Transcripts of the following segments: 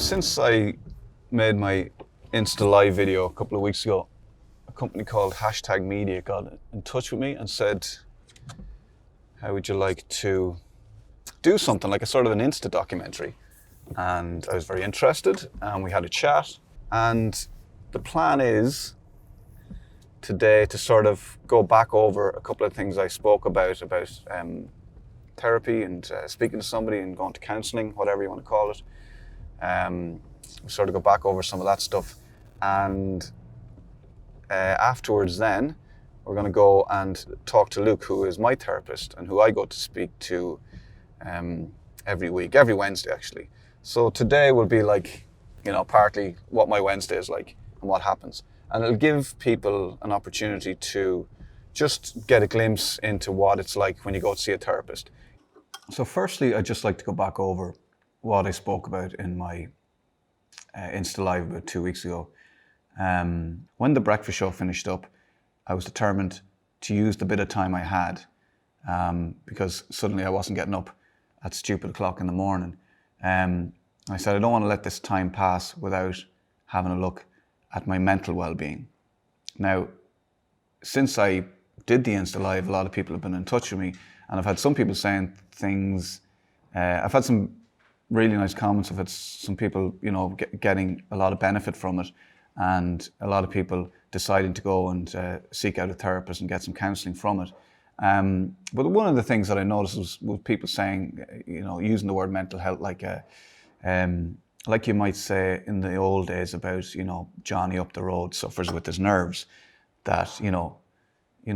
Since I made my Insta Live video a couple of weeks ago, a company called #Media got in touch with me and said, how would you like to do something like a sort of an Insta documentary? And I was very interested, and we had a chat. And the plan is today to sort of go back over a couple of things I spoke about therapy and speaking to somebody and going to counselling, whatever you want to call it. Sort of go back over some of that stuff, and afterwards then we're going to go and talk to Luke, who is my therapist and who I go to speak to every week, every Wednesday actually. So today will be like, partly what my Wednesday is like and what happens. And it'll give people an opportunity to just get a glimpse into what it's like when you go to see a therapist. So firstly, I'd just like to go back over what I spoke about in my Insta Live about 2 weeks ago. When the breakfast show finished up, I was determined to use the bit of time I had because suddenly I wasn't getting up at stupid o'clock in the morning. I said, I don't want to let this time pass without having a look at my mental well-being. Now, since I did the Insta Live, a lot of people have been in touch with me, and I've had some people saying things. I've had some really nice comments. I've had some people, getting a lot of benefit from it, and a lot of people deciding to go and seek out a therapist and get some counselling from it. But one of the things that I noticed was people saying, using the word mental health like you might say in the old days about, Johnny up the road suffers with his nerves, that,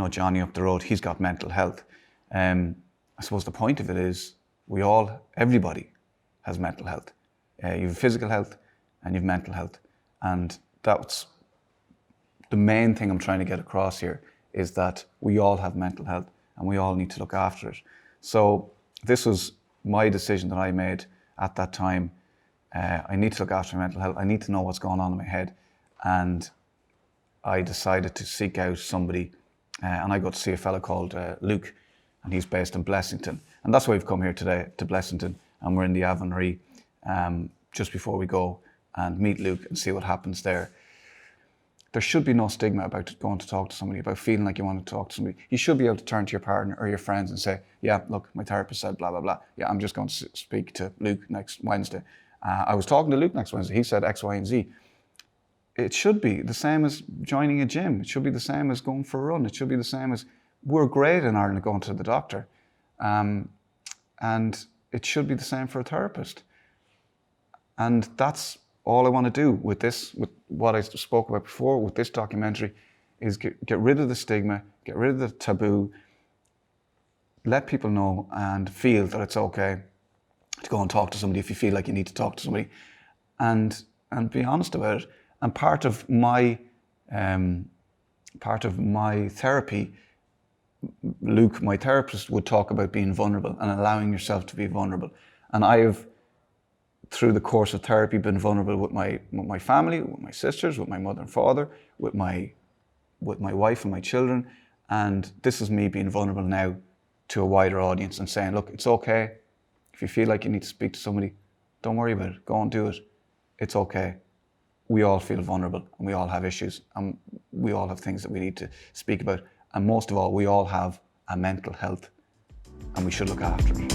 Johnny up the road, he's got mental health. I suppose the point of it is everybody has mental health. You have physical health and you have mental health. And that's the main thing I'm trying to get across here, is that we all have mental health and we all need to look after it. So this was my decision that I made at that time. I need to look after my mental health. I need to know what's going on in my head. And I decided to seek out somebody, and I got to see a fellow called Luke, and he's based in Blessington. And that's why we've come here today to Blessington, and we're in the Avonry just before we go and meet Luke and see what happens there. There should be no stigma about going to talk to somebody, about feeling like you want to talk to somebody. You should be able to turn to your partner or your friends and say, yeah, look, my therapist said blah, blah, blah. Yeah, I'm just going to speak to Luke next Wednesday. I was talking to Luke next Wednesday. He said X, Y, and Z. It should be the same as joining a gym. It should be the same as going for a run. It should be the same as, we're great in Ireland at going to the doctor. And it should be the same for a therapist. And that's all I want to do with this, with what I spoke about before, with this documentary, is get rid of the stigma, get rid of the taboo, let people know and feel that it's okay to go and talk to somebody if you feel like you need to talk to somebody, and be honest about it. And part of my therapy, Luke, my therapist, would talk about being vulnerable and allowing yourself to be vulnerable. And I have, through the course of therapy, been vulnerable with my family, with my sisters, with my mother and father, with my wife and my children. And this is me being vulnerable now to a wider audience and saying, look, it's okay. If you feel like you need to speak to somebody, don't worry about it. Go and do it. It's okay. We all feel vulnerable and we all have issues and we all have things that we need to speak about. And most of all, we all have a mental health and we should look after it.